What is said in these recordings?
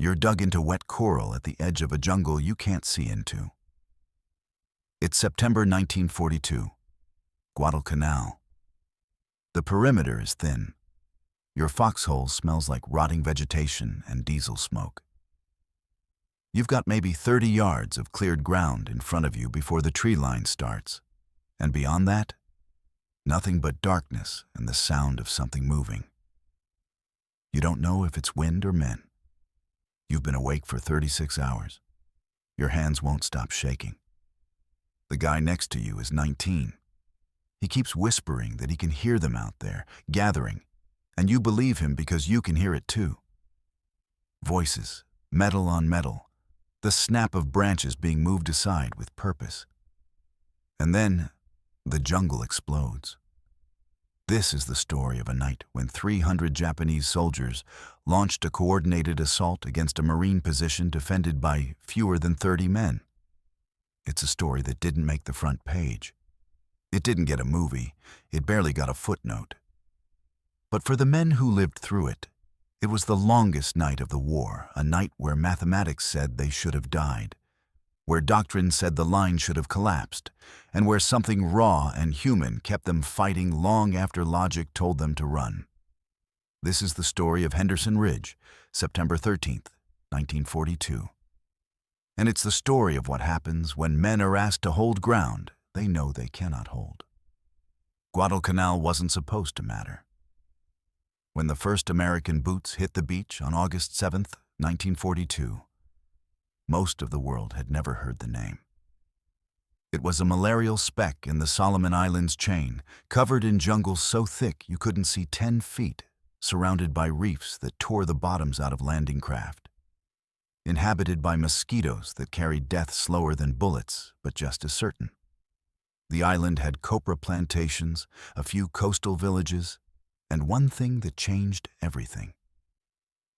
You're dug into wet coral at the edge of a jungle you can't see into. It's September 1942, Guadalcanal. The perimeter is thin. Your foxhole smells like rotting vegetation and diesel smoke. You've got maybe 30 yards of cleared ground in front of you before the tree line starts. And beyond that, nothing but darkness and the sound of something moving. You don't know if it's wind or men. You've been awake for 36 hours. Your hands won't stop shaking. The guy next to you is 19. He keeps whispering that he can hear them out there, gathering, and you believe him because you can hear it too. Voices, metal on metal, the snap of branches being moved aside with purpose. And then, the jungle explodes. This is the story of a night when 300 Japanese soldiers launched a coordinated assault against a Marine position defended by fewer than 30 men. It's a story that didn't make the front page. It didn't get a movie. It barely got a footnote. But for the men who lived through it, it was the longest night of the war, a night where mathematics said they should have died, where doctrine said the line should have collapsed, and where something raw and human kept them fighting long after logic told them to run. This is the story of Henderson Ridge, September 13th, 1942. And it's the story of what happens when men are asked to hold ground they know they cannot hold. Guadalcanal wasn't supposed to matter. When the first American boots hit the beach on August 7th, 1942, most of the world had never heard the name. It was a malarial speck in the Solomon Islands chain, covered in jungle so thick you couldn't see 10 feet, surrounded by reefs that tore the bottoms out of landing craft. Inhabited by mosquitoes that carried death slower than bullets, but just as certain. The island had copra plantations, a few coastal villages, and one thing that changed everything.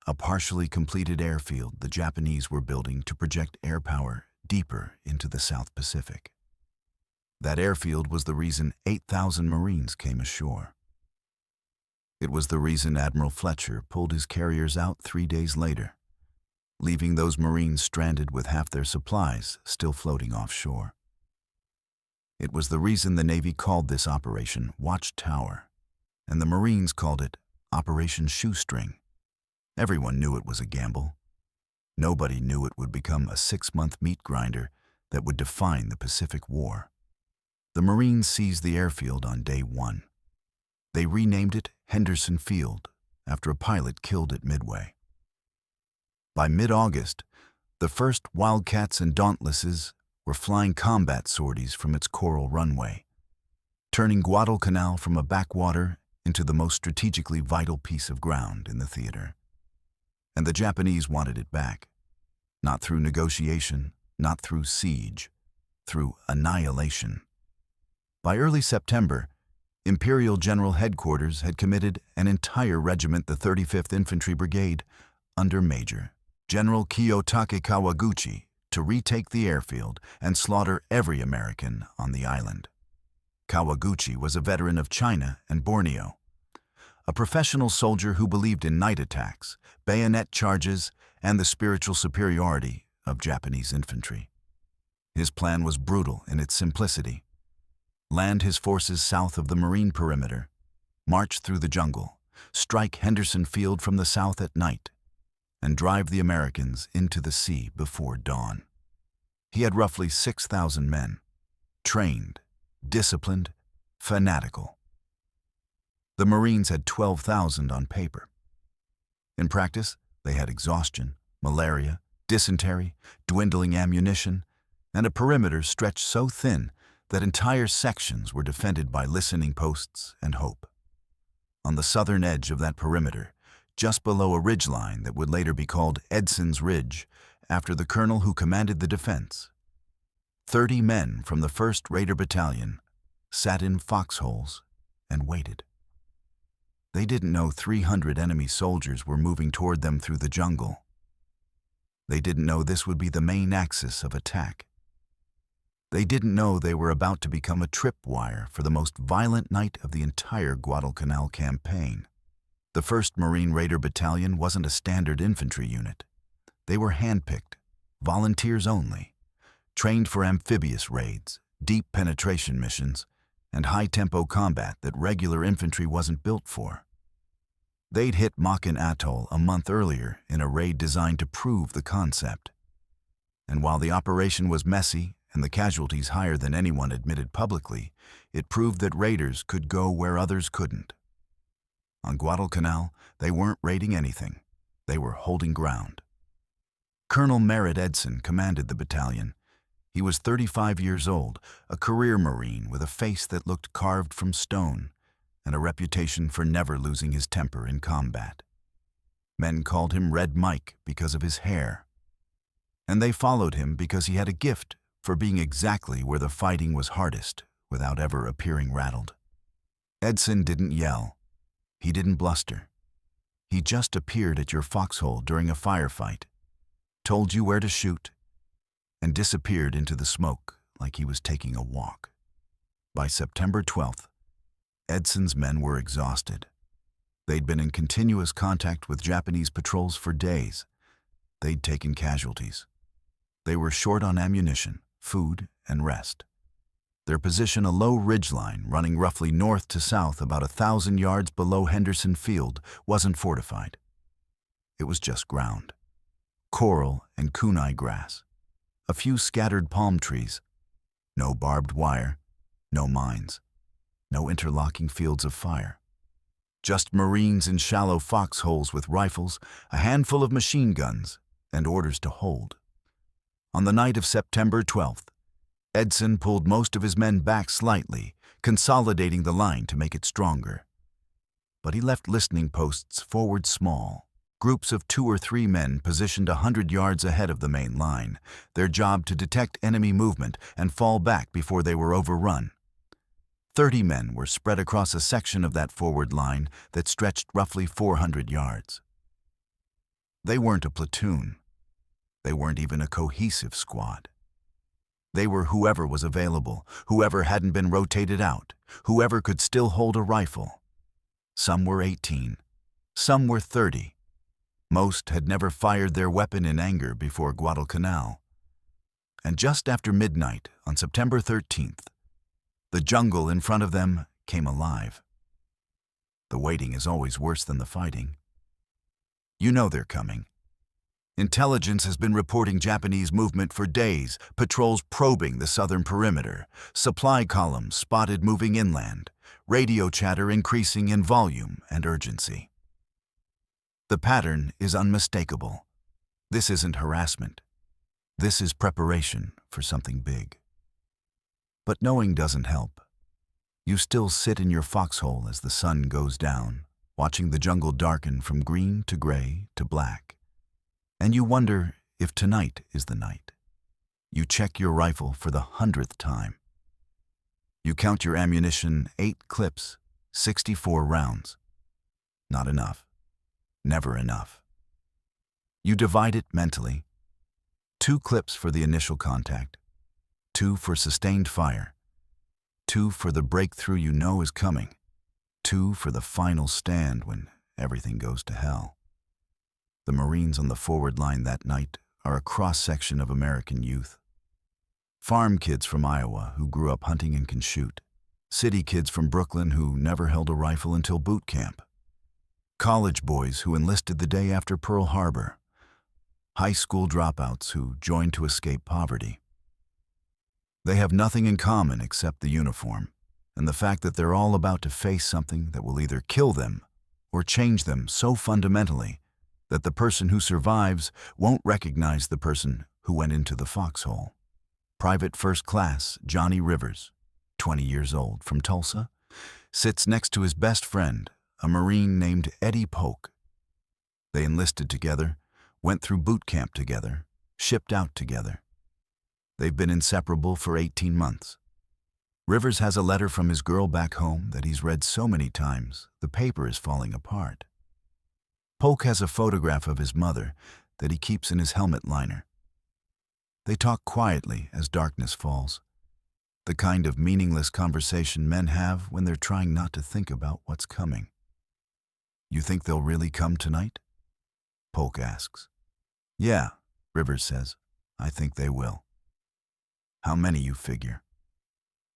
A partially completed airfield the Japanese were building to project air power deeper into the South Pacific. That airfield was the reason 8,000 Marines came ashore. It was the reason Admiral Fletcher pulled his carriers out 3 days later, leaving those Marines stranded with half their supplies still floating offshore. It was the reason the Navy called this operation Watchtower, and the Marines called it Operation Shoestring. Everyone knew it was a gamble. Nobody knew it would become a 6-month meat grinder that would define the Pacific War. The Marines seized the airfield on day 1. They renamed it Henderson Field after a pilot killed at Midway. By mid-August, the first Wildcats and Dauntlesses were flying combat sorties from its coral runway, turning Guadalcanal from a backwater into the most strategically vital piece of ground in the theater. And the Japanese wanted it back, not through negotiation, not through siege, through annihilation. By early September, Imperial General Headquarters had committed an entire regiment, the 35th Infantry Brigade, under Major General Kiyotake Kawaguchi, to retake the airfield and slaughter every American on the island. Kawaguchi was a veteran of China and Borneo, a professional soldier who believed in night attacks, bayonet charges, and the spiritual superiority of Japanese infantry. His plan was brutal in its simplicity. Land his forces south of the Marine perimeter, march through the jungle, strike Henderson Field from the south at night, and drive the Americans into the sea before dawn. He had roughly 6,000 men, trained, disciplined, fanatical. The Marines had 12,000 on paper. In practice, they had exhaustion, malaria, dysentery, dwindling ammunition, and a perimeter stretched so thin that entire sections were defended by listening posts and hope. On the southern edge of that perimeter, just below a ridgeline that would later be called Edson's Ridge, after the colonel who commanded the defense, 30 men from the 1st Raider Battalion sat in foxholes and waited. They didn't know 300 enemy soldiers were moving toward them through the jungle. They didn't know this would be the main axis of attack. They didn't know they were about to become a tripwire for the most violent night of the entire Guadalcanal campaign. The 1st Marine Raider Battalion wasn't a standard infantry unit. They were handpicked, volunteers only, trained for amphibious raids, deep penetration missions, and high-tempo combat that regular infantry wasn't built for. They'd hit Makin Atoll a month earlier in a raid designed to prove the concept. And while the operation was messy and the casualties higher than anyone admitted publicly, it proved that raiders could go where others couldn't. On Guadalcanal, they weren't raiding anything. They were holding ground. Colonel Merritt Edson commanded the battalion. He was 35 years old, a career Marine with a face that looked carved from stone, and a reputation for never losing his temper in combat. Men called him Red Mike because of his hair. And they followed him because he had a gift for being exactly where the fighting was hardest without ever appearing rattled. Edson didn't yell. He didn't bluster. He just appeared at your foxhole during a firefight, told you where to shoot, and disappeared into the smoke like he was taking a walk. By September 12th, Edson's men were exhausted. They'd been in continuous contact with Japanese patrols for days. They'd taken casualties. They were short on ammunition, food, and rest. Their position, a low ridgeline running roughly north to south about 1,000 yards below Henderson Field, wasn't fortified. It was just ground. Coral and kunai grass. A few scattered palm trees. No barbed wire. No mines. No interlocking fields of fire. Just Marines in shallow foxholes with rifles, a handful of machine guns, and orders to hold. On the night of September 12th, Edson pulled most of his men back slightly, consolidating the line to make it stronger. But he left listening posts forward small, groups of 2 or 3 men positioned 100 yards ahead of the main line, their job to detect enemy movement and fall back before they were overrun. 30 men were spread across a section of that forward line that stretched roughly 400 yards. They weren't a platoon. They weren't even a cohesive squad. They were whoever was available, whoever hadn't been rotated out, whoever could still hold a rifle. Some were 18, some were 30. Most had never fired their weapon in anger before Guadalcanal. And just after midnight on September 13th, the jungle in front of them came alive. The waiting is always worse than the fighting. You know they're coming. Intelligence has been reporting Japanese movement for days, patrols probing the southern perimeter, supply columns spotted moving inland, radio chatter increasing in volume and urgency. The pattern is unmistakable. This isn't harassment. This is preparation for something big. But knowing doesn't help. You still sit in your foxhole as the sun goes down, watching the jungle darken from green to gray to black. And you wonder if tonight is the night. You check your rifle for the 100th time. You count your ammunition, 8 clips, 64 rounds. Not enough. Never enough. You divide it mentally. 2 clips for the initial contact, 2 for sustained fire, 2 for the breakthrough you know is coming, 2 for the final stand when everything goes to hell. The Marines on the forward line that night are a cross-section of American youth. Farm kids from Iowa who grew up hunting and can shoot. City kids from Brooklyn who never held a rifle until boot camp. College boys who enlisted the day after Pearl Harbor. High school dropouts who joined to escape poverty. They have nothing in common except the uniform and the fact that they're all about to face something that will either kill them or change them so fundamentally that the person who survives won't recognize the person who went into the foxhole. Private First Class Johnny Rivers, 20 years old, from Tulsa, sits next to his best friend, a Marine named Eddie Polk. They enlisted together, went through boot camp together, shipped out together. They've been inseparable for 18 months. Rivers has a letter from his girl back home that he's read so many times, the paper is falling apart. Polk has a photograph of his mother that he keeps in his helmet liner. They talk quietly as darkness falls, the kind of meaningless conversation men have when they're trying not to think about what's coming. You think they'll really come tonight? Polk asks. Yeah, Rivers says. I think they will. How many you figure?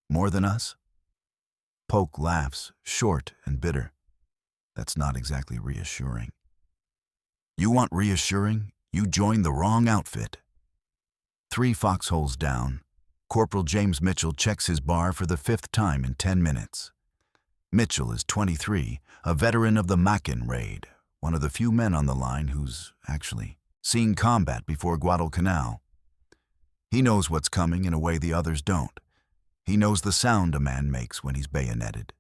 More than us? Polk laughs, short and bitter. That's not exactly reassuring. You want reassuring? You joined the wrong outfit. 3 foxholes down, Corporal James Mitchell checks his bar for the 5th time in 10 minutes. Mitchell is 23, a veteran of the Mackin raid, one of the few men on the line who's actually seen combat before Guadalcanal. He knows what's coming in a way the others don't. He knows the sound a man makes when he's bayoneted.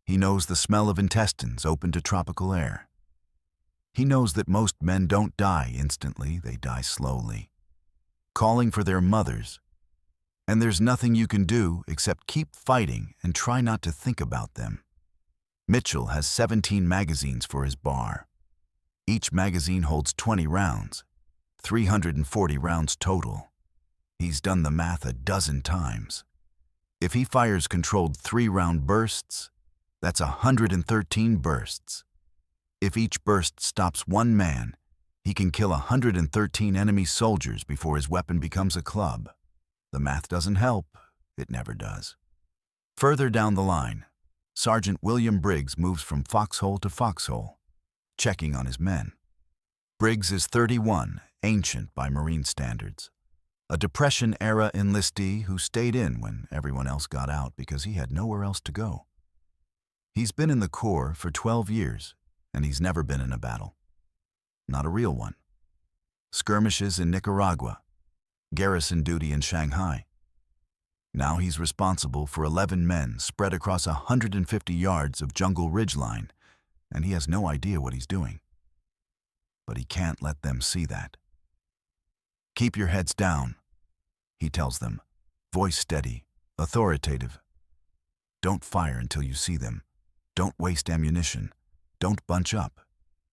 He knows the smell of intestines open to tropical air. He knows that most men don't die instantly, they die slowly, calling for their mothers. And there's nothing you can do except keep fighting and try not to think about them. Mitchell has 17 magazines for his bar. Each magazine holds 20 rounds, 340 rounds total. He's done the math a dozen times. If he fires controlled 3-round bursts, that's 113 bursts. If each burst stops 1 man, he can kill 113 enemy soldiers before his weapon becomes a club. The math doesn't help. It never does. Further down the line, Sergeant William Briggs moves from foxhole to foxhole, checking on his men. Briggs is 31, ancient by Marine standards. A Depression-era enlistee who stayed in when everyone else got out because he had nowhere else to go. He's been in the Corps for 12 years, and he's never been in a battle. Not a real one. Skirmishes in Nicaragua, garrison duty in Shanghai. Now he's responsible for 11 men spread across 150 yards of jungle ridgeline, and he has no idea what he's doing. But he can't let them see that. Keep your heads down, he tells them, voice steady, authoritative. Don't fire until you see them. Don't waste ammunition. Don't bunch up.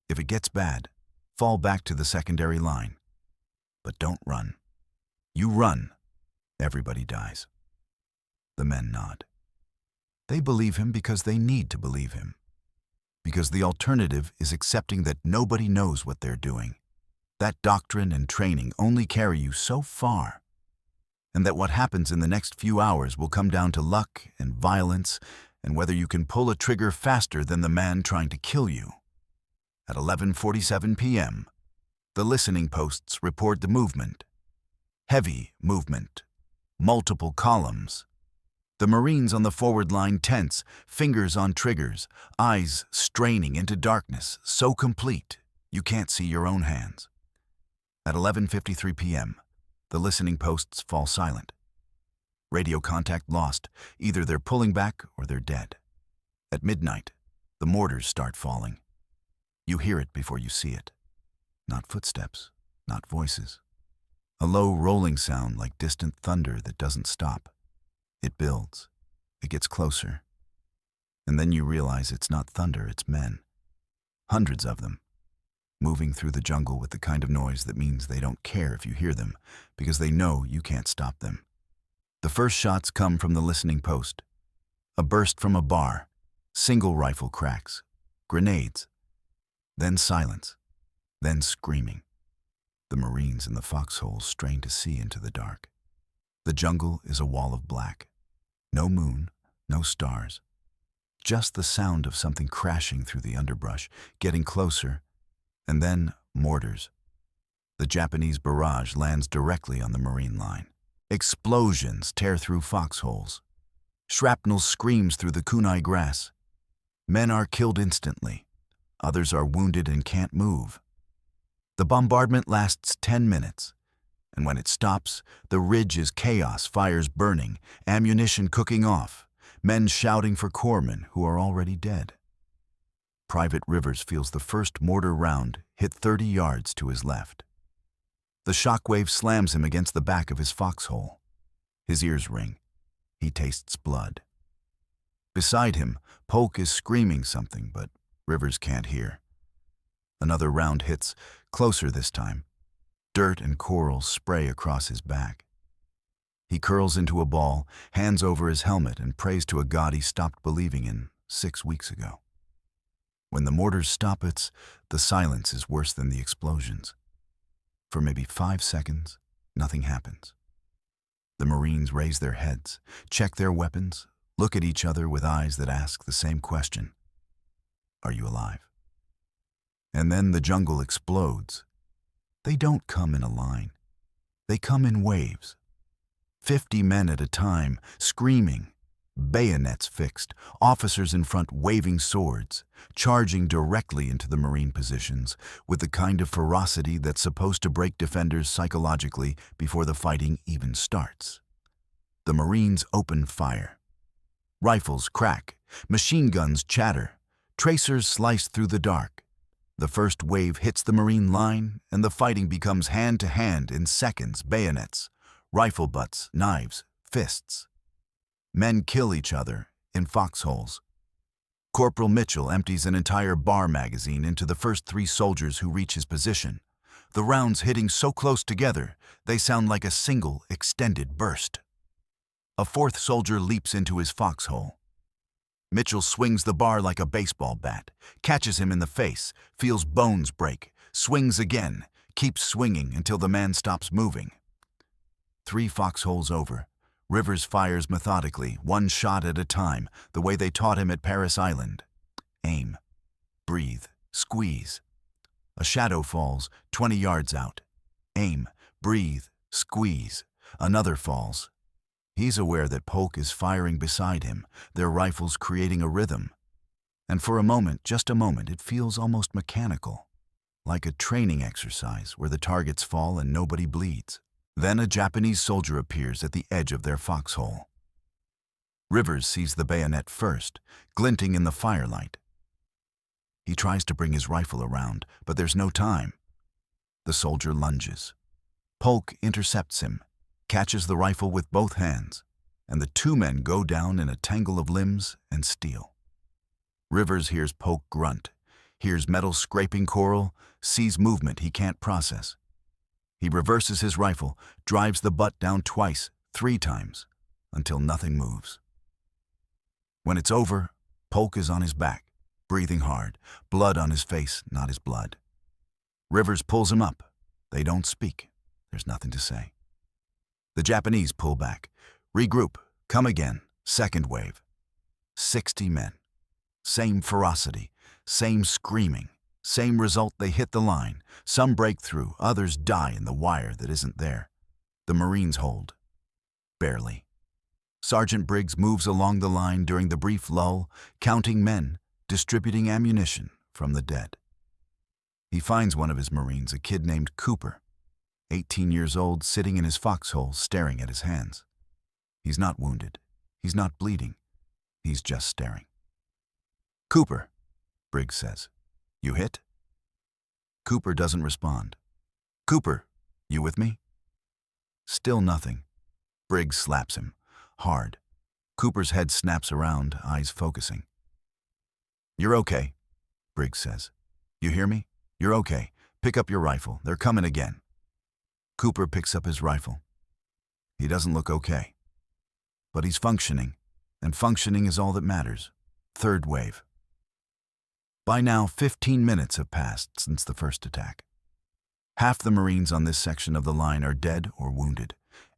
If it gets bad, fall back to the secondary line. But don't run. You run, everybody dies. The men nod. They believe him because they need to believe him. Because the alternative is accepting that nobody knows what they're doing. That doctrine and training only carry you so far. And that what happens in the next few hours will come down to luck and violence and whether you can pull a trigger faster than the man trying to kill you. At 11:47 p.m., the listening posts report the movement. Heavy movement. Multiple columns. The Marines on the forward line tense, fingers on triggers, eyes straining into darkness, so complete you can't see your own hands. At 11:53 p.m., the listening posts fall silent. Radio contact lost. Either they're pulling back or they're dead. At midnight, the mortars start falling. You hear it before you see it. Not footsteps, not voices. A low rolling sound like distant thunder that doesn't stop. It builds. It gets closer. And then you realize it's not thunder, it's men. Hundreds of them. Moving through the jungle with the kind of noise that means they don't care if you hear them, because they know you can't stop them. The first shots come from the listening post. A burst from a bar. Single rifle cracks. Grenades. Then silence. Then screaming. The Marines in the foxholes strain to see into the dark. The jungle is a wall of black. No moon, no stars. Just the sound of something crashing through the underbrush, getting closer, and then mortars. The Japanese barrage lands directly on the Marine line. Explosions tear through foxholes. Shrapnel screams through the kunai grass. Men are killed instantly. Others are wounded and can't move. The bombardment lasts 10 minutes, and when it stops, the ridge is chaos, fires burning, ammunition cooking off, men shouting for corpsmen who are already dead. Private Rivers feels the first mortar round hit 30 yards to his left. The shockwave slams him against the back of his foxhole. His ears ring. He tastes blood. Beside him, Polk is screaming something, but Rivers can't hear. Another round hits, closer this time. Dirt and coral spray across his back. He curls into a ball, hands over his helmet, and prays to a god he stopped believing in 6 weeks ago. When the mortars stop, the silence is worse than the explosions. For maybe 5 seconds, nothing happens. The Marines raise their heads, check their weapons, look at each other with eyes that ask the same question. Are you alive? And then the jungle explodes. They don't come in a line. They come in waves. 50 men at a time, screaming, bayonets fixed, officers in front waving swords, charging directly into the Marine positions with the kind of ferocity that's supposed to break defenders psychologically before the fighting even starts. The Marines open fire. Rifles crack, machine guns chatter, tracers slice through the dark. The first wave hits the Marine line, and the fighting becomes hand-to-hand in seconds, bayonets, rifle butts, knives, fists. Men kill each other in foxholes. Corporal Mitchell empties an entire bar magazine into the first 3 soldiers who reach his position, the rounds hitting so close together they sound like a single, extended burst. A 4th soldier leaps into his foxhole. Mitchell swings the bar like a baseball bat, catches him in the face, feels bones break, swings again, keeps swinging until the man stops moving. 3 foxholes over, Rivers fires methodically, 1 shot at a time, the way they taught him at Paris Island. Aim, breathe, squeeze. A shadow falls 20 yards out. Aim, breathe, squeeze. Another falls. He's aware that Polk is firing beside him, their rifles creating a rhythm. And for a moment, just a moment, it feels almost mechanical, like a training exercise where the targets fall and nobody bleeds. Then a Japanese soldier appears at the edge of their foxhole. Rivers sees the bayonet first, glinting in the firelight. He tries to bring his rifle around, but there's no time. The soldier lunges. Polk intercepts him, catches the rifle with both hands, and the 2 men go down in a tangle of limbs and steel. Rivers hears Polk grunt, hears metal scraping coral, sees movement he can't process. He reverses his rifle, drives the butt down twice, 3 times, until nothing moves. When it's over, Polk is on his back, breathing hard, blood on his face, not his blood. Rivers pulls him up. They don't speak. There's nothing to say. The Japanese pull back, regroup, come again, 2nd wave. 60 men. Same ferocity, same screaming. Same result, they hit the line. Some break through, others die in the wire that isn't there. The Marines hold. Barely. Sergeant Briggs moves along the line during the brief lull, counting men, distributing ammunition from the dead. He finds one of his Marines, a kid named Cooper, 18 years old, sitting in his foxhole, staring at his hands. He's not wounded. He's not bleeding. He's just staring. "Cooper," Briggs says. "You hit?" Cooper doesn't respond. "Cooper, you with me?" Still nothing. Briggs slaps him, hard. Cooper's head snaps around, eyes focusing. "You're okay," Briggs says. "You hear me? You're okay. Pick up your rifle. They're coming again." Cooper picks up his rifle. He doesn't look okay. But he's functioning, and functioning is all that matters. 3rd wave. By now, 15 minutes have passed since the first attack. Half the Marines on this section of the line are dead or wounded.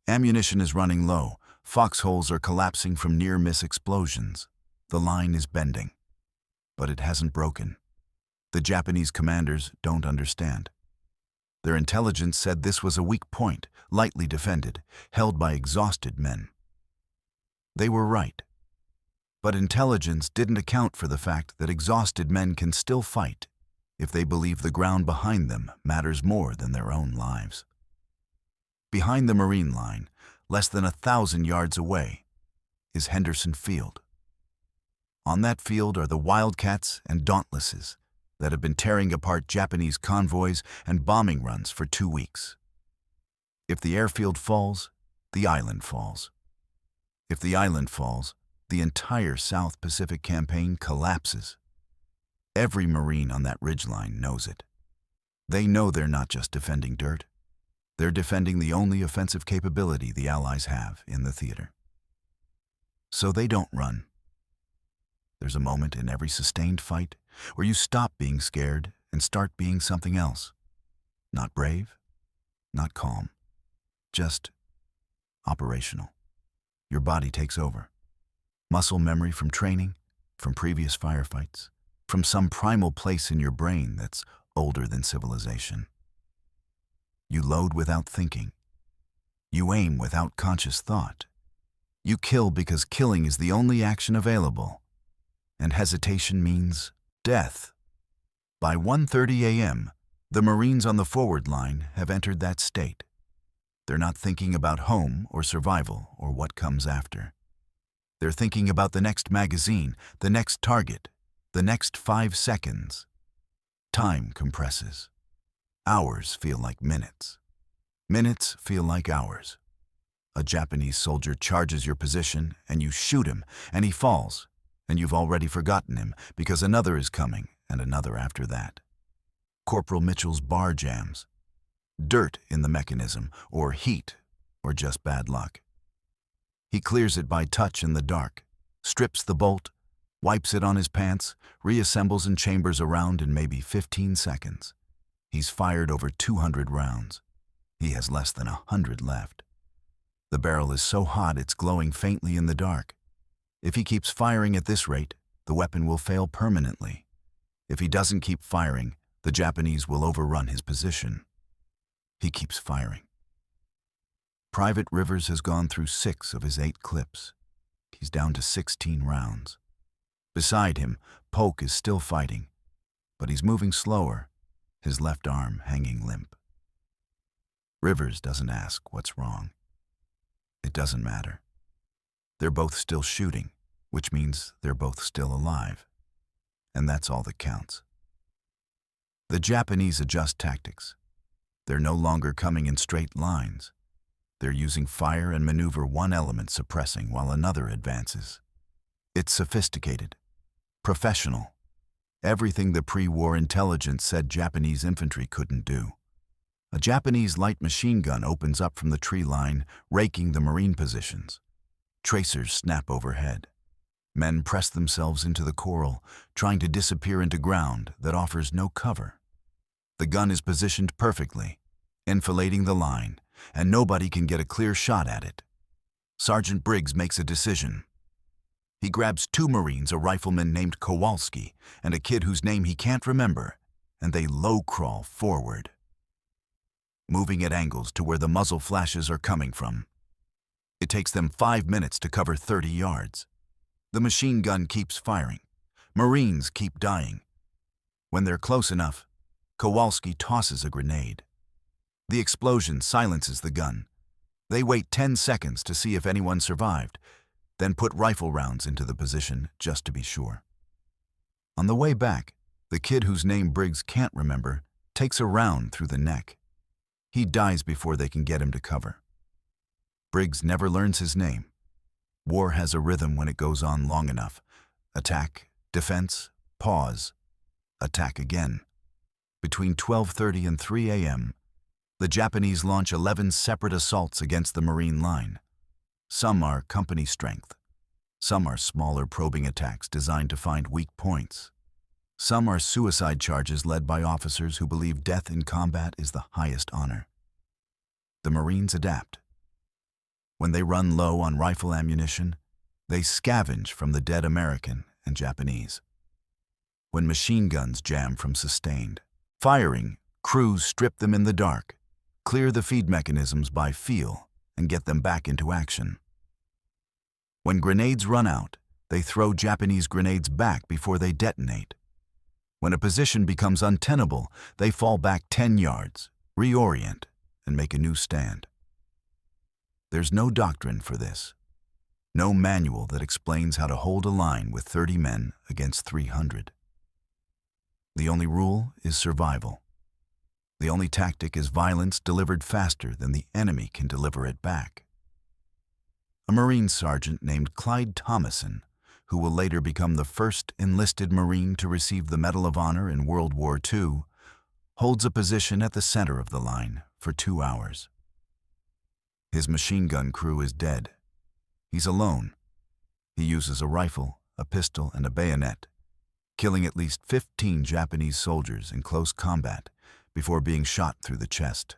Ammunition is running low. Foxholes are collapsing from near-miss explosions. The line is bending. But it hasn't broken. The Japanese commanders don't understand. Their intelligence said this was a weak point, lightly defended, held by exhausted men. They were right. But intelligence didn't account for the fact that exhausted men can still fight if they believe the ground behind them matters more than their own lives. Behind the Marine line, less than 1,000 yards away, is Henderson Field. On that field are the Wildcats and Dauntlesses that have been tearing apart Japanese convoys and bombing runs for 2 weeks. If the airfield falls, the island falls. If the island falls, the entire South Pacific campaign collapses. Every Marine on that ridgeline knows it. They know they're not just defending dirt. They're defending the only offensive capability the Allies have in the theater. So they don't run. There's a moment in every sustained fight where you stop being scared and start being something else. Not brave, not calm, just operational. Your body takes over. Muscle memory from training, from previous firefights, from some primal place in your brain that's older than civilization. You load without thinking. You aim without conscious thought. You kill because killing is the only action available, and hesitation means death. By 1:30 a.m., the Marines on the forward line have entered that state. They're not thinking about home or survival or what comes after. They're thinking about the next magazine, the next target, the next 5 seconds. Time compresses. Hours feel like minutes. Minutes feel like hours. A Japanese soldier charges your position, and you shoot him, and he falls, and you've already forgotten him because another is coming, and another after that. Corporal Mitchell's bar jams. Dirt in the mechanism, or heat, or just bad luck. He clears it by touch in the dark, strips the bolt, wipes it on his pants, reassembles and chambers around in maybe 15 seconds. He's fired over 200 rounds. He has less than 100 left. The barrel is so hot it's glowing faintly in the dark. If he keeps firing at this rate, the weapon will fail permanently. If he doesn't keep firing, the Japanese will overrun his position. He keeps firing. Private Rivers has gone through 6 of his 8 clips. He's down to 16 rounds. Beside him, Polk is still fighting, but he's moving slower, his left arm hanging limp. Rivers doesn't ask what's wrong. It doesn't matter. They're both still shooting, which means they're both still alive. And that's all that counts. The Japanese adjust tactics. They're no longer coming in straight lines. They're using fire and maneuver one element suppressing while another advances. It's sophisticated, professional, everything the pre-war intelligence said Japanese infantry couldn't do. A Japanese light machine gun opens up from the tree line, raking the Marine positions. Tracers snap overhead. Men press themselves into the coral, trying to disappear into ground that offers no cover. The gun is positioned perfectly, enfilading the line, and nobody can get a clear shot at it. Sergeant Briggs makes a decision. He grabs 2 Marines, a rifleman named Kowalski, and a kid whose name he can't remember, and they low-crawl forward, moving at angles to where the muzzle flashes are coming from. It takes them 5 minutes to cover 30 yards. The machine gun keeps firing. Marines keep dying. When they're close enough, Kowalski tosses a grenade. The explosion silences the gun. They wait 10 seconds to see if anyone survived, then put rifle rounds into the position just to be sure. On the way back, the kid whose name Briggs can't remember takes a round through the neck. He dies before they can get him to cover. Briggs never learns his name. War has a rhythm when it goes on long enough. Attack, defense, pause, attack again. Between 12:30 and 3 a.m., the Japanese launch 11 separate assaults against the Marine line. Some are company strength. Some are smaller probing attacks designed to find weak points. Some are suicide charges led by officers who believe death in combat is the highest honor. The Marines adapt. When they run low on rifle ammunition, they scavenge from the dead American and Japanese. When machine guns jam from sustained firing, crews strip them in the dark, clear the feed mechanisms by feel, and get them back into action. When grenades run out, they throw Japanese grenades back before they detonate. When a position becomes untenable, they fall back 10 yards, reorient, and make a new stand. There's no doctrine for this. No manual that explains how to hold a line with 30 men against 300. The only rule is survival. The only tactic is violence delivered faster than the enemy can deliver it back. A Marine sergeant named Clyde Thomason, who will later become the first enlisted Marine to receive the Medal of Honor in World War II, holds a position at the center of the line for 2 hours. His machine gun crew is dead. He's alone. He uses a rifle, a pistol, and a bayonet, killing at least 15 Japanese soldiers in close combat before being shot through the chest.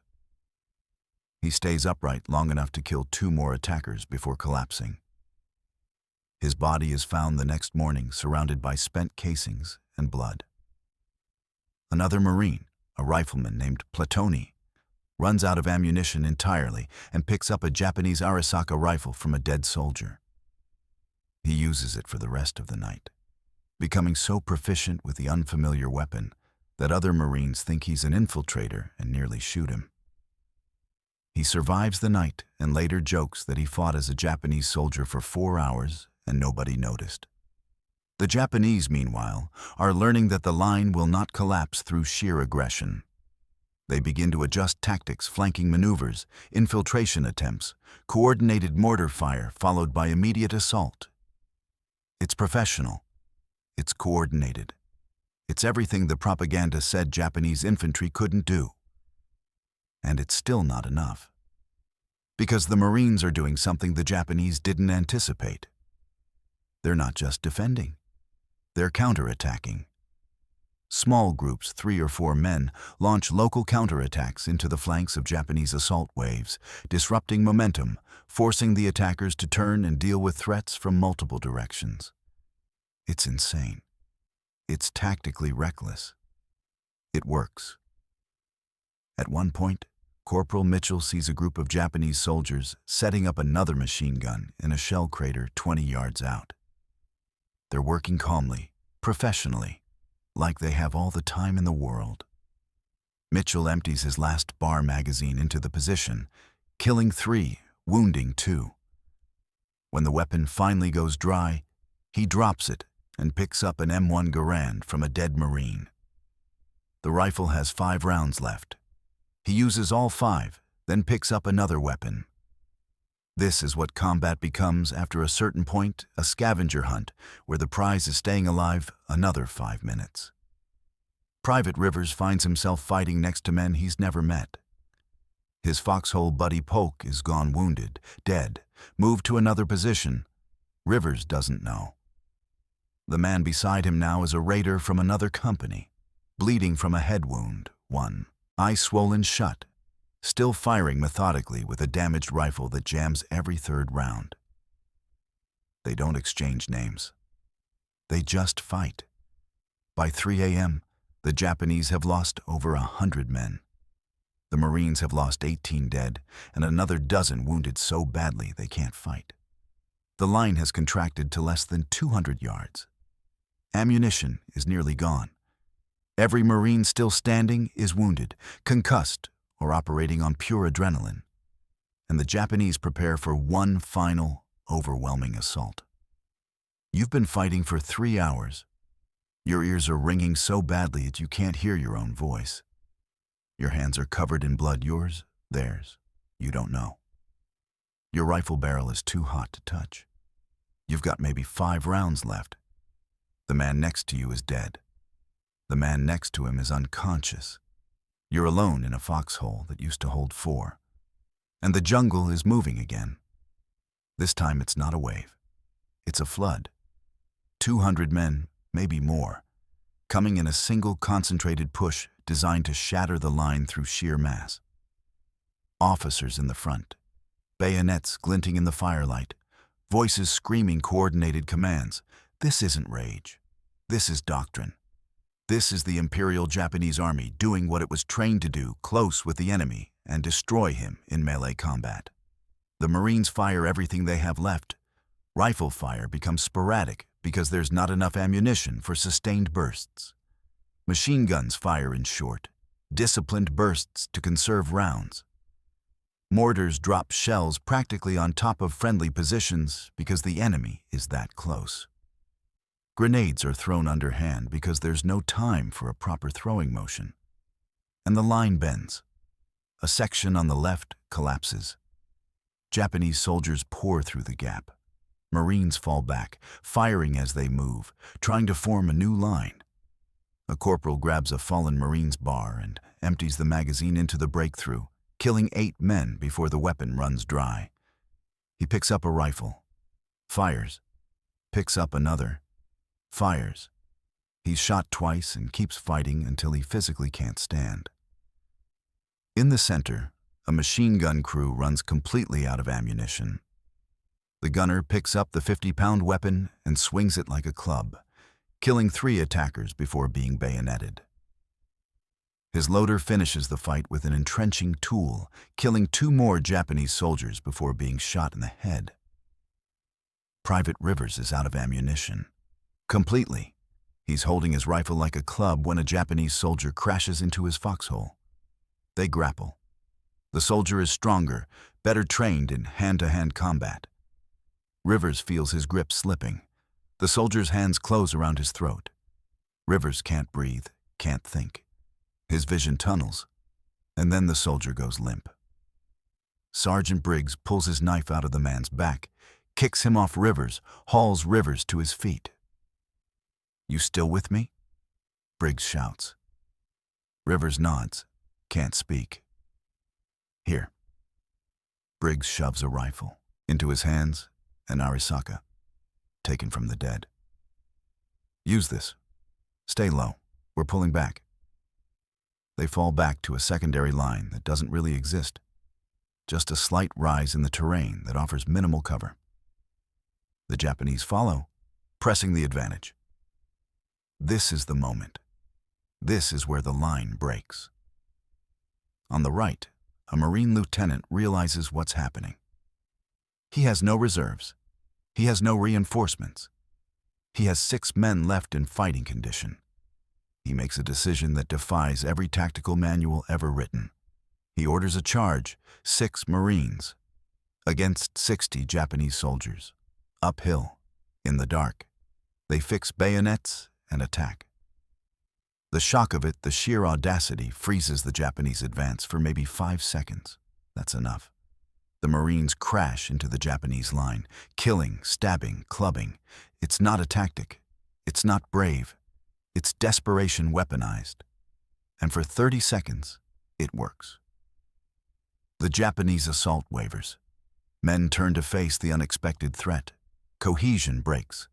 He stays upright long enough to kill 2 more attackers before collapsing. His body is found the next morning surrounded by spent casings and blood. Another Marine, a rifleman named Platoni, runs out of ammunition entirely and picks up a Japanese Arisaka rifle from a dead soldier. He uses it for the rest of the night, becoming so proficient with the unfamiliar weapon that other Marines think he's an infiltrator and nearly shoot him. He survives the night and later jokes that he fought as a Japanese soldier for 4 hours and nobody noticed. The Japanese, meanwhile, are learning that the line will not collapse through sheer aggression. They begin to adjust tactics, flanking maneuvers, infiltration attempts, coordinated mortar fire followed by immediate assault. It's professional. It's coordinated. It's everything the propaganda said Japanese infantry couldn't do. And it's still not enough. Because the Marines are doing something the Japanese didn't anticipate. They're not just defending. They're counterattacking. Small groups, 3 or 4 men, launch local counterattacks into the flanks of Japanese assault waves, disrupting momentum, forcing the attackers to turn and deal with threats from multiple directions. It's insane. It's tactically reckless. It works. At one point, Corporal Mitchell sees a group of Japanese soldiers setting up another machine gun in a shell crater 20 yards out. They're working calmly, professionally, like they have all the time in the world. Mitchell empties his last bar magazine into the position, killing 3, wounding 2. When the weapon finally goes dry, he drops it and picks up an M1 Garand from a dead Marine. The rifle has 5 rounds left. He uses all 5, then picks up another weapon. This is what combat becomes after a certain point, a scavenger hunt, where the prize is staying alive another 5 minutes. Private Rivers finds himself fighting next to men he's never met. His foxhole buddy Polk is gone wounded, dead, moved to another position. Rivers doesn't know. The man beside him now is a raider from another company, bleeding from a head wound, one eye swollen shut, still firing methodically with a damaged rifle that jams every 3rd round. They don't exchange names. They just fight. By 3 a.m., the Japanese have lost over 100 men. The Marines have lost 18 dead and another dozen wounded so badly they can't fight. The line has contracted to less than 200 yards. Ammunition is nearly gone. Every Marine still standing is wounded, concussed, or operating on pure adrenaline. And the Japanese prepare for one final, overwhelming assault. You've been fighting for 3 hours. Your ears are ringing so badly that you can't hear your own voice. Your hands are covered in blood, yours, theirs, you don't know. Your rifle barrel is too hot to touch. You've got maybe 5 rounds left. The man next to you is dead. The man next to him is unconscious. You're alone in a foxhole that used to hold 4. And the jungle is moving again. This time it's not a wave. It's a flood. 200 men, maybe more, coming in a single concentrated push designed to shatter the line through sheer mass. Officers in the front, bayonets glinting in the firelight, voices screaming coordinated commands. This isn't rage. This is doctrine. This is the Imperial Japanese Army doing what it was trained to do, close with the enemy, and destroy him in melee combat. The Marines fire everything they have left. Rifle fire becomes sporadic because there's not enough ammunition for sustained bursts. Machine guns fire in short, disciplined bursts to conserve rounds. Mortars drop shells practically on top of friendly positions because the enemy is that close. Grenades are thrown underhand because there's no time for a proper throwing motion. And the line bends. A section on the left collapses. Japanese soldiers pour through the gap. Marines fall back, firing as they move, trying to form a new line. A corporal grabs a fallen Marine's bar and empties the magazine into the breakthrough, killing 8 men before the weapon runs dry. He picks up a rifle, fires, picks up another, fires. He's shot twice and keeps fighting until he physically can't stand. In the center, a machine gun crew runs completely out of ammunition. The gunner picks up the 50-pound weapon and swings it like a club, killing 3 attackers before being bayoneted. His loader finishes the fight with an entrenching tool, killing 2 more Japanese soldiers before being shot in the head. Private Rivers is out of ammunition. Completely. He's holding his rifle like a club when a Japanese soldier crashes into his foxhole. They grapple. The soldier is stronger, better trained in hand-to-hand combat. Rivers feels his grip slipping. The soldier's hands close around his throat. Rivers can't breathe, can't think. His vision tunnels, and then the soldier goes limp. Sergeant Briggs pulls his knife out of the man's back, kicks him off Rivers, hauls Rivers to his feet. "You still with me?" Briggs shouts. Rivers nods, can't speak. "Here." Briggs shoves a rifle into his hands, and Arisaka, taken from the dead. "Use this. Stay low. We're pulling back." They fall back to a secondary line that doesn't really exist, just a slight rise in the terrain that offers minimal cover. The Japanese follow, pressing the advantage. This is the moment. This is where the line breaks. On the right, a Marine lieutenant realizes what's happening. He has no reserves. He has no reinforcements. He has 6 men left in fighting condition. He makes a decision that defies every tactical manual ever written. He orders a charge, 6 Marines, against 60 Japanese soldiers. Uphill, in the dark, they fix bayonets and attack. The shock of it, the sheer audacity, freezes the Japanese advance for maybe 5 seconds. That's enough. The Marines crash into the Japanese line, killing, stabbing, clubbing. It's not a tactic. It's not brave. It's desperation weaponized. And for 30 seconds, it works. The Japanese assault wavers. Men turn to face the unexpected threat. Cohesion breaks.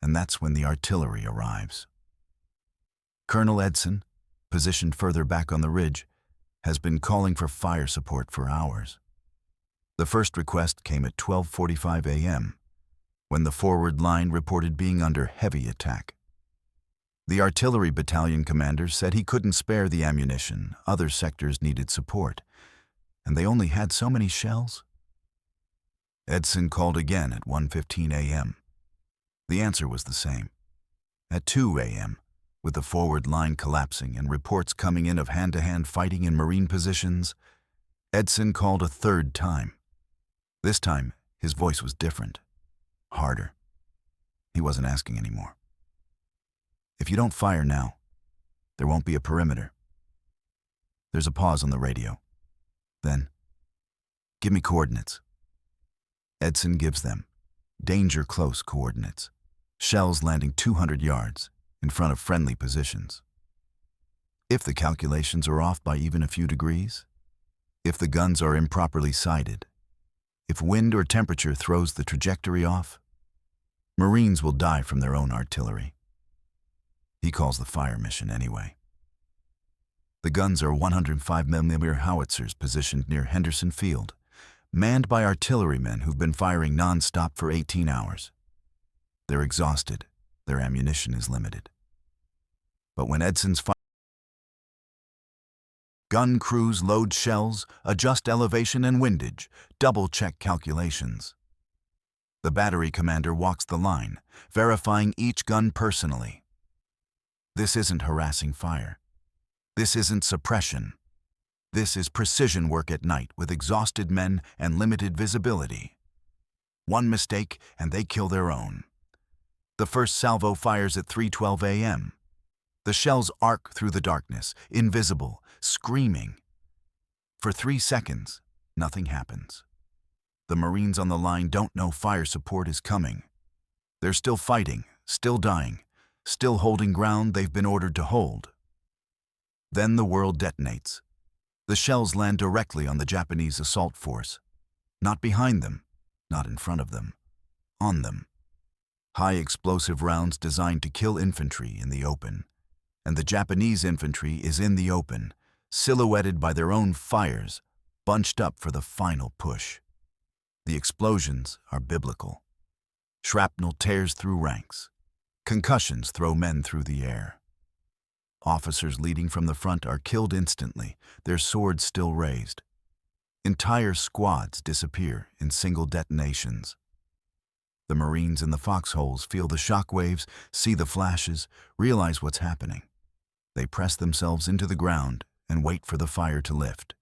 And that's when the artillery arrives. Colonel Edson, positioned further back on the ridge, has been calling for fire support for hours. The first request came at 12:45 a.m., when the forward line reported being under heavy attack. The artillery battalion commander said he couldn't spare the ammunition, other sectors needed support, and they only had so many shells. Edson called again at 1:15 a.m. The answer was the same. At 2 a.m., with the forward line collapsing and reports coming in of hand-to-hand fighting in Marine positions, Edson called a 3rd time. This time, his voice was different, harder. He wasn't asking anymore. "If you don't fire now, there won't be a perimeter." There's a pause on the radio. Then, "Give me coordinates." Edson gives them danger close coordinates, shells landing 200 yards in front of friendly positions. If the calculations are off by even a few degrees, if the guns are improperly sighted, if wind or temperature throws the trajectory off, Marines will die from their own artillery. He calls the fire mission anyway. The guns are 105mm howitzers positioned near Henderson Field, manned by artillerymen who've been firing non-stop for 18 hours. They're exhausted. Their ammunition is limited. But when Edson's gun crews load shells, adjust elevation and windage, double-check calculations. The battery commander walks the line, verifying each gun personally. This isn't harassing fire. This isn't suppression. This is precision work at night with exhausted men and limited visibility. One mistake and they kill their own. The first salvo fires at 3:12 a.m. The shells arc through the darkness, invisible, screaming. For 3 seconds, nothing happens. The Marines on the line don't know fire support is coming. They're still fighting, still dying, still holding ground they've been ordered to hold. Then the world detonates. The shells land directly on the Japanese assault force. Not behind them, not in front of them, on them. High explosive rounds designed to kill infantry in the open. And the Japanese infantry is in the open, silhouetted by their own fires, bunched up for the final push. The explosions are biblical. Shrapnel tears through ranks. Concussions throw men through the air. Officers leading from the front are killed instantly, their swords still raised. Entire squads disappear in single detonations. The Marines in the foxholes feel the shock waves, see the flashes, realize what's happening. They press themselves into the ground and wait for the fire to lift,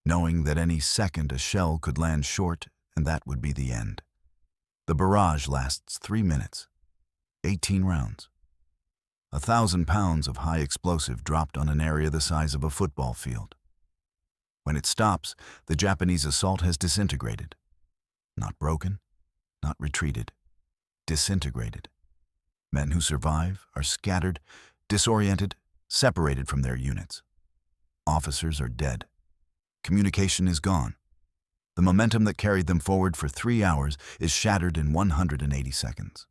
knowing that any second a shell could land short and that would be the end. The barrage lasts 3 minutes, 18 rounds. 1,000 pounds of high explosive dropped on an area the size of a football field. When it stops, the Japanese assault has disintegrated. Not broken, not retreated, disintegrated. Men who survive are scattered, disoriented, separated from their units. Officers are dead. Communication is gone. The momentum that carried them forward for 3 hours is shattered in 180 seconds.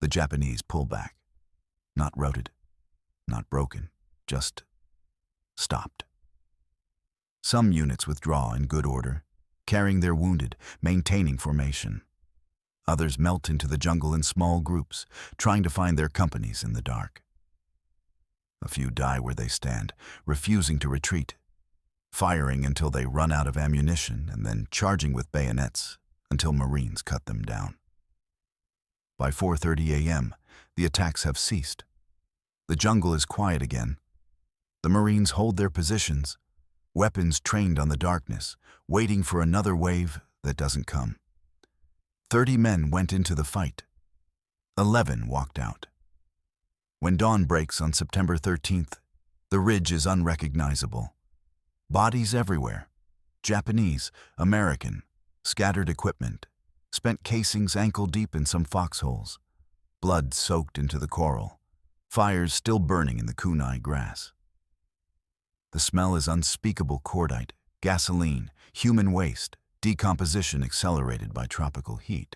The Japanese pull back. Not routed, not broken, just stopped. Some units withdraw in good order, carrying their wounded, maintaining formation. Others melt into the jungle in small groups, trying to find their companies in the dark. A few die where they stand, refusing to retreat, firing until they run out of ammunition and then charging with bayonets until Marines cut them down. By 4:30 a.m., the attacks have ceased. The jungle is quiet again. The Marines hold their positions, weapons trained on the darkness, waiting for another wave that doesn't come. 30 men went into the fight. 11 walked out. When dawn breaks on September 13th, the ridge is unrecognizable. Bodies everywhere. Japanese, American, scattered equipment, spent casings ankle-deep in some foxholes, blood soaked into the coral, fires still burning in the kunai grass. The smell is unspeakable cordite, gasoline, human waste, decomposition accelerated by tropical heat.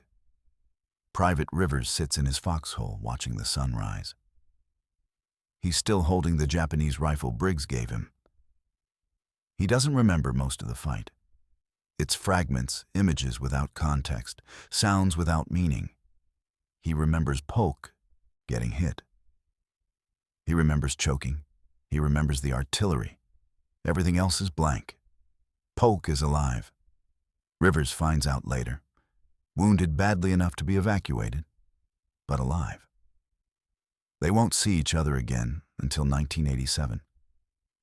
Private Rivers sits in his foxhole watching the sun rise. He's still holding the Japanese rifle Briggs gave him. He doesn't remember most of the fight. It's fragments, images without context, sounds without meaning. He remembers Polk getting hit. He remembers choking. He remembers the artillery. Everything else is blank. Polk is alive. Rivers finds out later. Wounded badly enough to be evacuated, but alive. They won't see each other again until 1987,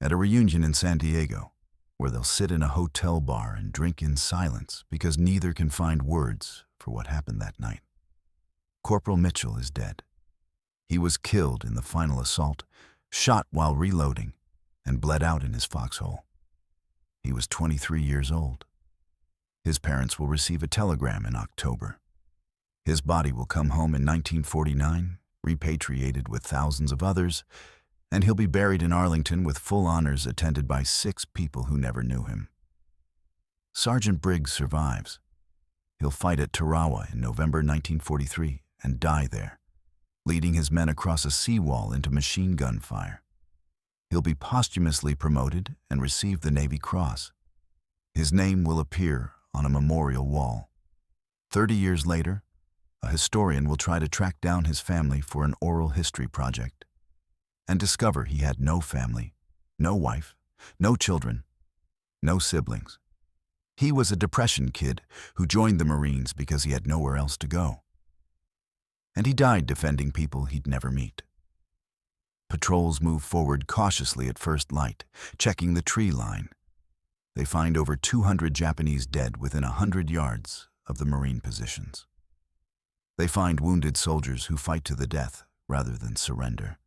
at a reunion in San Diego, where they'll sit in a hotel bar and drink in silence because neither can find words for what happened that night. Corporal Mitchell is dead. He was killed in the final assault, shot while reloading, and bled out in his foxhole. He was 23 years old. His parents will receive a telegram in October. His body will come home in 1949, repatriated with thousands of others, and he'll be buried in Arlington with full honors attended by 6 people who never knew him. Sergeant Briggs survives. He'll fight at Tarawa in November 1943 and die there, leading his men across a seawall into machine gun fire. He'll be posthumously promoted and receive the Navy Cross. His name will appear on a memorial wall. 30 years later, a historian will try to track down his family for an oral history project and discover he had no family, no wife, no children, no siblings. He was a Depression kid who joined the Marines because he had nowhere else to go. And he died defending people he'd never meet. Patrols move forward cautiously at first light, checking the tree line. They find over 200 Japanese dead within 100 yards of the Marine positions. They find wounded soldiers who fight to the death rather than surrender.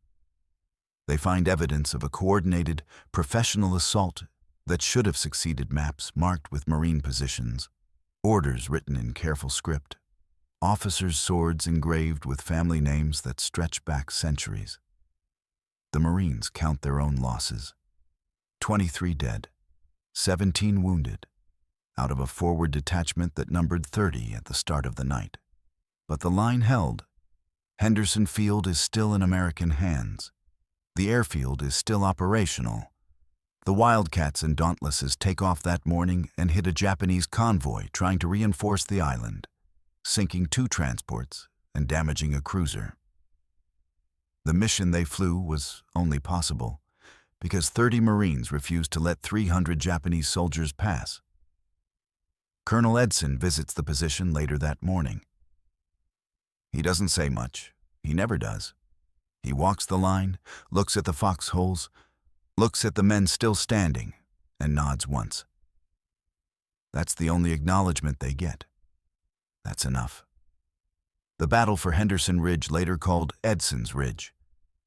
They find evidence of a coordinated, professional assault that should have succeeded, maps marked with Marine positions, orders written in careful script, officers' swords engraved with family names that stretch back centuries. The Marines count their own losses. 23 dead, 17 wounded, out of a forward detachment that numbered 30 at the start of the night. But the line held. Henderson Field is still in American hands. The airfield is still operational. The Wildcats and Dauntlesses take off that morning and hit a Japanese convoy trying to reinforce the island, sinking 2 transports and damaging a cruiser. The mission they flew was only possible because 30 Marines refused to let 300 Japanese soldiers pass. Colonel Edson visits the position later that morning. He doesn't say much. He never does. He walks the line, looks at the foxholes, looks at the men still standing, and nods once. That's the only acknowledgement they get. That's enough. The battle for Henderson Ridge, later called Edson's Ridge,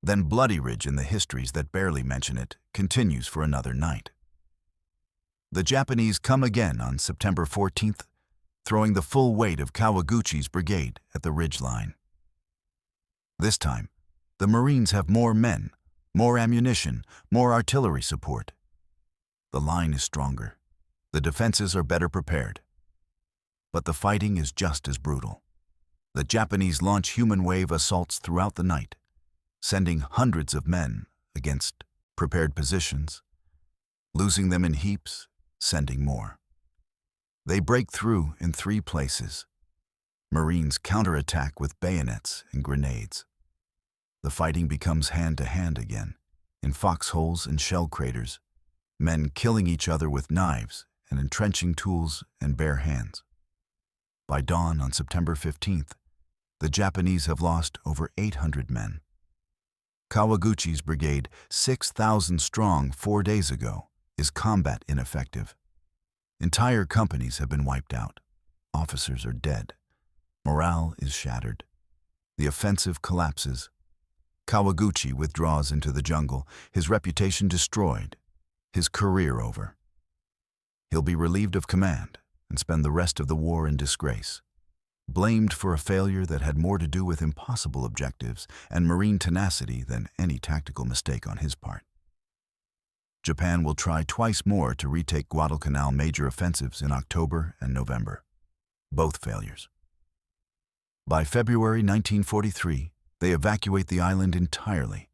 then Bloody Ridge in the histories that barely mention it, continues for another night. The Japanese come again on September 14th, throwing the full weight of Kawaguchi's brigade at the ridge line. This time, the Marines have more men, more ammunition, more artillery support. The line is stronger. The defenses are better prepared. But the fighting is just as brutal. The Japanese launch human wave assaults throughout the night, sending hundreds of men against prepared positions, losing them in heaps, sending more. They break through in 3 places. Marines counterattack with bayonets and grenades. The fighting becomes hand-to-hand again, in foxholes and shell craters, men killing each other with knives and entrenching tools and bare hands. By dawn on September 15th, the Japanese have lost over 800 men. Kawaguchi's brigade, 6,000 strong 4 days ago, is combat ineffective. Entire companies have been wiped out. Officers are dead. Morale is shattered. The offensive collapses. Kawaguchi withdraws into the jungle, his reputation destroyed, his career over. He'll be relieved of command and spend the rest of the war in disgrace, blamed for a failure that had more to do with impossible objectives and Marine tenacity than any tactical mistake on his part. Japan will try twice more to retake Guadalcanal major offensives in October and November. Both failures. By February 1943, they evacuate the island entirely,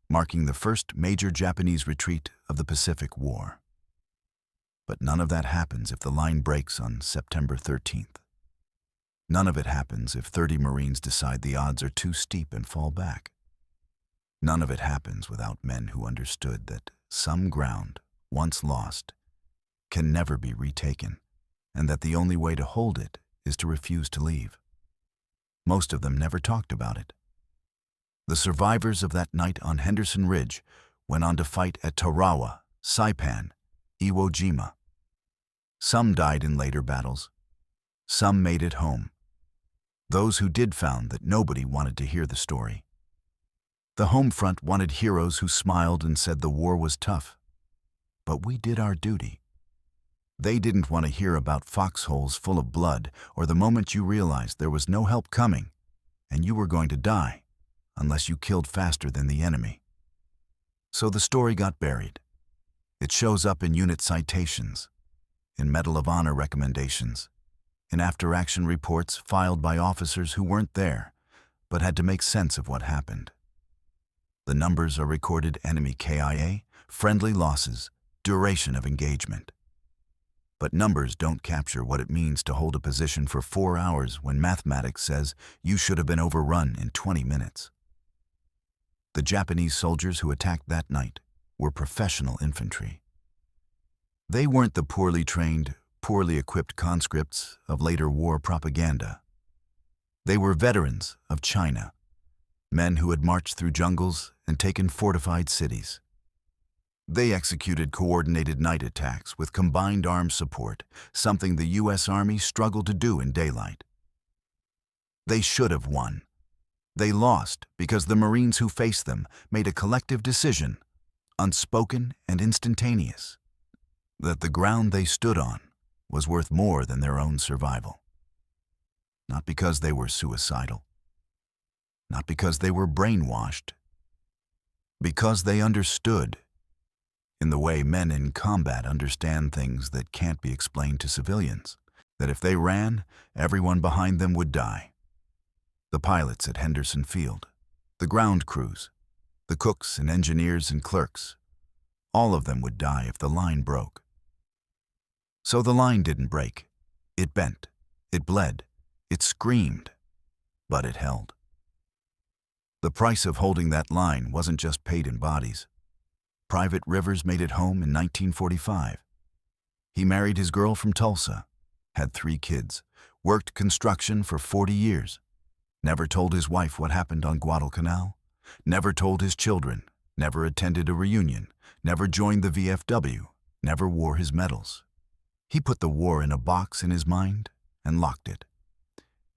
marking the first major Japanese retreat of the Pacific War. But none of that happens if the line breaks on September 13th. None of it happens if 30 Marines decide the odds are too steep and fall back. None of it happens without men who understood that some ground, once lost, can never be retaken, and that the only way to hold it is to refuse to leave. Most of them never talked about it. The survivors of that night on Henderson Ridge went on to fight at Tarawa, Saipan, Iwo Jima. Some died in later battles. Some made it home. Those who did found that nobody wanted to hear the story. The home front wanted heroes who smiled and said the war was tough. But we did our duty. They didn't want to hear about foxholes full of blood or the moment you realized there was no help coming and you were going to die unless you killed faster than the enemy. So the story got buried. It shows up in unit citations, in Medal of Honor recommendations, in after-action reports filed by officers who weren't there but had to make sense of what happened. The numbers are recorded: enemy KIA, friendly losses, duration of engagement. But numbers don't capture what it means to hold a position for 4 hours when mathematics says you should have been overrun in 20 minutes. The Japanese soldiers who attacked that night were professional infantry. They weren't the poorly trained, poorly equipped conscripts of later war propaganda. They were veterans of China, men who had marched through jungles and taken fortified cities. They executed coordinated night attacks with combined arms support, something the U.S. Army struggled to do in daylight. They should have won. They lost because the Marines who faced them made a collective decision, unspoken and instantaneous, that the ground they stood on was worth more than their own survival. Not because they were suicidal, not because they were brainwashed, because they understood, in the way men in combat understand things that can't be explained to civilians, that if they ran, everyone behind them would die. The pilots at Henderson Field, the ground crews, the cooks and engineers and clerks, All of them would die if the line broke. So the line didn't break. It bent. It bled. It screamed. But it held. The price of holding that line wasn't just paid in bodies. Private Rivers made it home in 1945. He married his girl from Tulsa, had 3 kids, worked construction for 40 years, never told his wife what happened on Guadalcanal, never told his children, never attended a reunion, never joined the VFW, never wore his medals. He put the war in a box in his mind and locked it.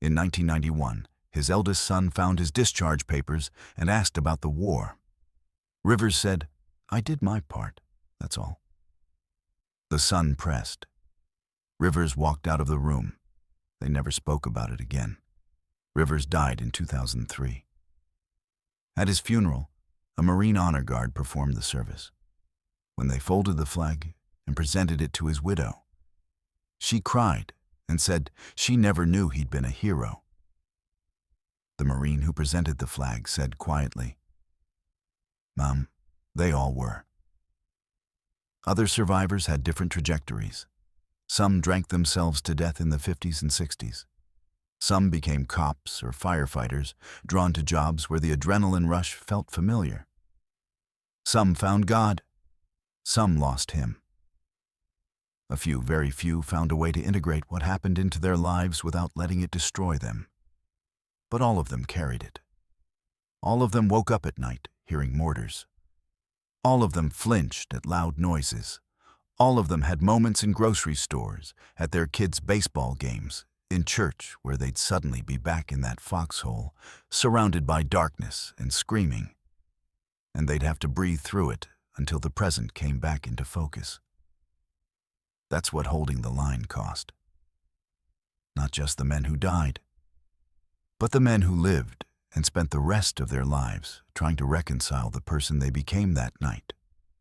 In 1991, his eldest son found his discharge papers and asked about the war. Rivers said, "I did my part, that's all." The son pressed. Rivers walked out of the room. They never spoke about it again. Rivers died in 2003. At his funeral, a Marine Honor Guard performed the service. When they folded the flag and presented it to his widow, she cried and said she never knew he'd been a hero. The Marine who presented the flag said quietly, "Mom, they all were." Other survivors had different trajectories. Some drank themselves to death in the 50s and 60s. Some became cops or firefighters, drawn to jobs where the adrenaline rush felt familiar. Some found God. Some lost Him. A few, very few, found a way to integrate what happened into their lives without letting it destroy them. But all of them carried it. All of them woke up at night hearing mortars. All of them flinched at loud noises. All of them had moments in grocery stores, at their kids' baseball games, in church where they'd suddenly be back in that foxhole, surrounded by darkness and screaming. And they'd have to breathe through it until the present came back into focus. That's what holding the line cost. Not just the men who died, but the men who lived and spent the rest of their lives trying to reconcile the person they became that night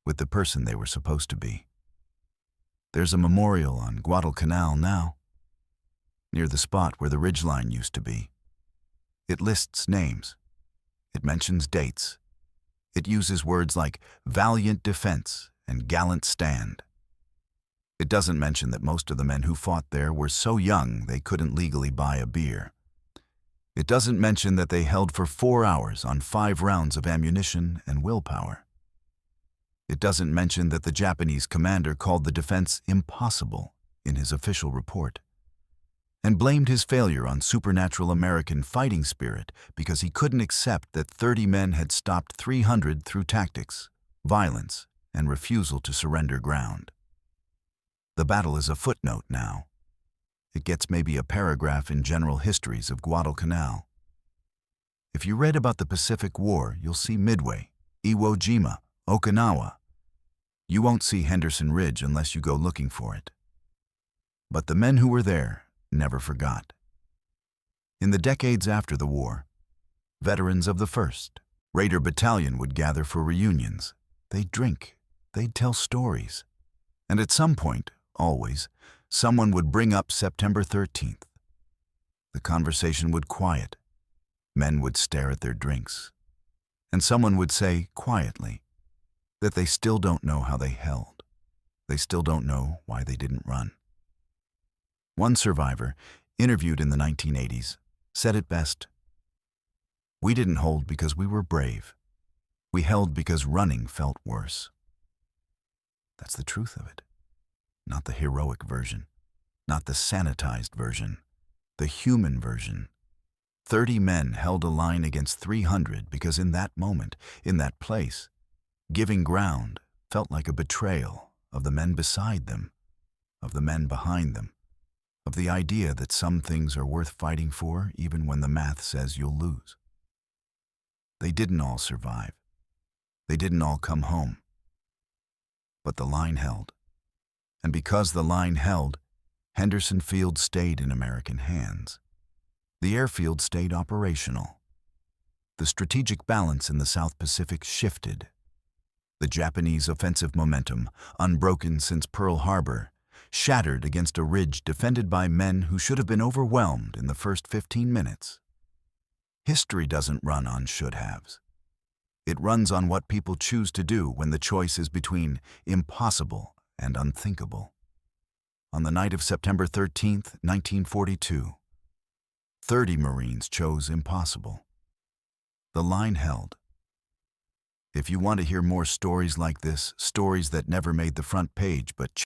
with the person they were supposed to be. There's a memorial on Guadalcanal now, near the spot where the ridgeline used to be. It lists names. It mentions dates. It uses words like valiant defense and gallant stand. It doesn't mention that most of the men who fought there were so young they couldn't legally buy a beer. It doesn't mention that they held for 4 hours on 5 rounds of ammunition and willpower. It doesn't mention that the Japanese commander called the defense impossible in his official report and blamed his failure on supernatural American fighting spirit because he couldn't accept that 30 men had stopped 300 through tactics, violence, and refusal to surrender ground. The battle is a footnote now. It gets maybe a paragraph in general histories of Guadalcanal. If you read about the Pacific War, you'll see Midway, Iwo Jima, Okinawa. You won't see Henderson Ridge unless you go looking for it. But the men who were there never forgot. In the decades after the war, veterans of the 1st Raider Battalion would gather for reunions. They'd drink, they'd tell stories. And at some point, always, someone would bring up September 13th. The conversation would quiet. Men would stare at their drinks. And someone would say, quietly, that they still don't know how they held. They still don't know why they didn't run. One survivor, interviewed in the 1980s, said it best, "We didn't hold because we were brave. We held because running felt worse." That's the truth of it. Not the heroic version, not the sanitized version, the human version. 30 men held a line against 300 because in that moment, in that place, giving ground felt like a betrayal of the men beside them, of the men behind them, of the idea that some things are worth fighting for even when the math says you'll lose. They didn't all survive. They didn't all come home. But the line held. And because the line held, Henderson Field stayed in American hands. The airfield stayed operational. The strategic balance in the South Pacific shifted. The Japanese offensive momentum, unbroken since Pearl Harbor, shattered against a ridge defended by men who should have been overwhelmed in the first 15 minutes. History doesn't run on should-haves. It runs on what people choose to do when the choice is between impossible and unthinkable. On the night of September 13th, 1942, 30 Marines chose impossible. The line held. If you want to hear more stories like this, stories that never made the front page but